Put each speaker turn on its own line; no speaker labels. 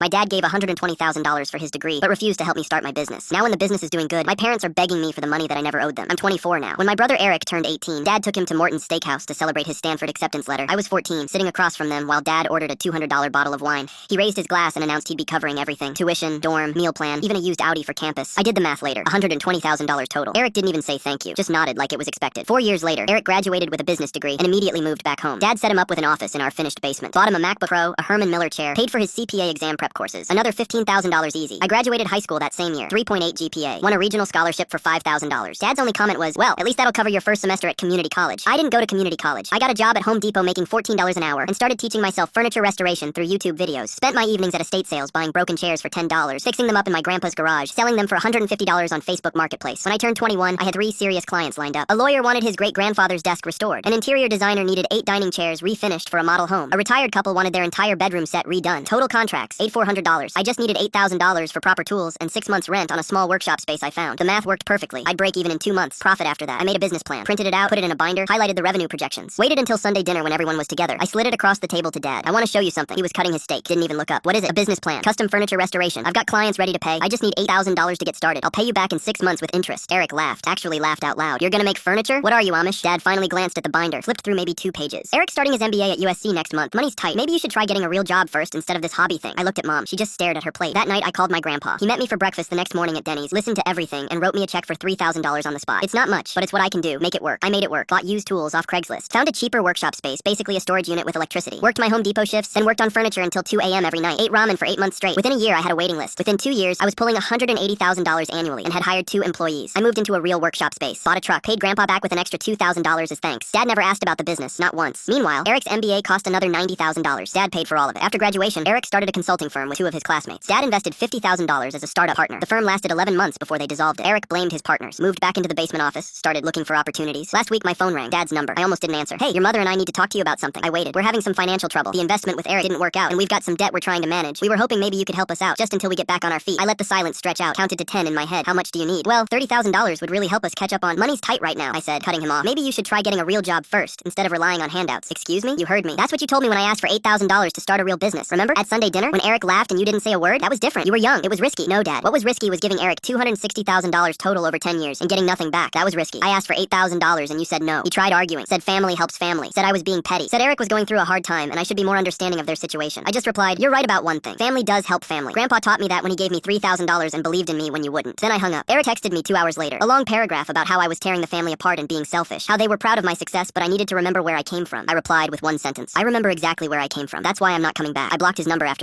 My dad gave $120,000 for his degree, but refused to help me start my business. Now when the business is doing good, my parents are begging me for the money that I never owed them. I'm 24 now. When my brother Eric turned 18, Dad took him to Morton's Steakhouse to celebrate his Stanford acceptance letter. I was 14, sitting across from them while Dad ordered a $200 bottle of wine. He raised his glass and announced he'd be covering everything. Tuition, dorm, meal plan, even a used Audi for campus. I did the math later. $120,000 total. Eric didn't even say thank you, just nodded like it was expected. 4 years later, Eric graduated with a business degree and immediately moved back home. Dad set him up with an office in our finished basement. Bought him a MacBook Pro, a Herman Miller chair, paid for his CPA exam prep courses. Another $15,000 easy. I graduated high school that same year. 3.8 GPA. Won a regional scholarship for $5,000. Dad's only comment was, well, at least that'll cover your first semester at community college. I didn't go to community college. I got a job at Home Depot making $14 an hour and started teaching myself furniture restoration through YouTube videos. Spent my evenings at estate sales buying broken chairs for $10, fixing them up in my grandpa's garage, selling them for $150 on Facebook Marketplace. When I turned 21, I had 3 serious clients lined up. A lawyer wanted his great-grandfather's desk restored. An interior designer needed 8 dining chairs refinished for a model home. A retired couple wanted their entire bedroom set redone. Total contracts, $8,400. I just needed $8,000 for proper tools and 6 months rent on a small workshop space I found. The math worked perfectly. I'd break even in 2 months. Profit after that. I made a business plan, printed it out, put it in a binder, highlighted the revenue projections. Waited until Sunday dinner when everyone was together. I slid it across the table to Dad. I want to show you something. He was cutting his steak. Didn't even look up. What is it? A business plan. Custom furniture restoration. I've got clients ready to pay. I just need $8,000 to get started. I'll pay you back in 6 months with interest. Eric laughed. Actually laughed out loud. You're gonna make furniture? What are you, Amish? Dad finally glanced at the binder, flipped through maybe 2 pages. Eric's starting his MBA at USC next month. Money's tight. Maybe you should try getting a real job first instead of this hobby thing. I looked at Mom. She just stared at her plate. That night I called my grandpa. He met me for breakfast the next morning at Denny's, listened to everything, and wrote me a check for $3,000 on the spot. It's not much, but it's what I can do. Make it work. I made it work. Bought used tools off Craigslist. Found a cheaper workshop space, basically a storage unit with electricity. Worked my Home Depot shifts, then worked on furniture until 2 a.m. every night. Ate ramen for 8 months straight. Within a year, I had a waiting list. Within 2 years, I was pulling $180,000 annually and had hired 2 employees. I moved into a real workshop space, bought a truck, paid Grandpa back with an extra $2,000 as thanks. Dad never asked about the business, not once. Meanwhile, Eric's MBA cost another $90,000. Dad paid for all of it. After graduation, Eric started a consulting firm with 2 of his classmates. Dad invested $50,000 as a startup partner. The firm lasted 11 months before they dissolved it. Eric blamed his partners, moved back into the basement office, started looking for opportunities. Last week, my phone rang. Dad's number. I almost didn't answer. Hey, your mother and I need to talk to you about something. I waited. We're having some financial trouble. The investment with Eric didn't work out, and we've got some debt we're trying to manage. We were hoping maybe you could help us out, just until we get back on our feet. I let the silence stretch out, counted to 10 in my head. How much do you need? Well, $30,000 would really help us catch up on. Money's tight right now, I said, cutting him off. Maybe you should try getting a real job first, instead of relying on handouts. Excuse me? You heard me. That's what you told me when I asked for $8,000 to start a real business. Remember? At Sunday dinner, when Eric laughed and you didn't say a word? That was different. You were young. It was risky. No, Dad. What was risky was giving Eric $260,000 total over 10 years and getting nothing back. That was risky. I asked for $8,000 and you said no. He tried arguing. Said family helps family. Said I was being petty. Said Eric was going through a hard time and I should be more understanding of their situation. I just replied, you're right about one thing. Family does help family. Grandpa taught me that when he gave me $3,000 and believed in me when you wouldn't. Then I hung up. Eric texted me 2 hours later. A long paragraph about how I was tearing the family apart and being selfish. How they were proud of my success, but I needed to remember where I came from. I replied with one sentence. I remember exactly where I came from. That's why I'm not coming back. I blocked his number after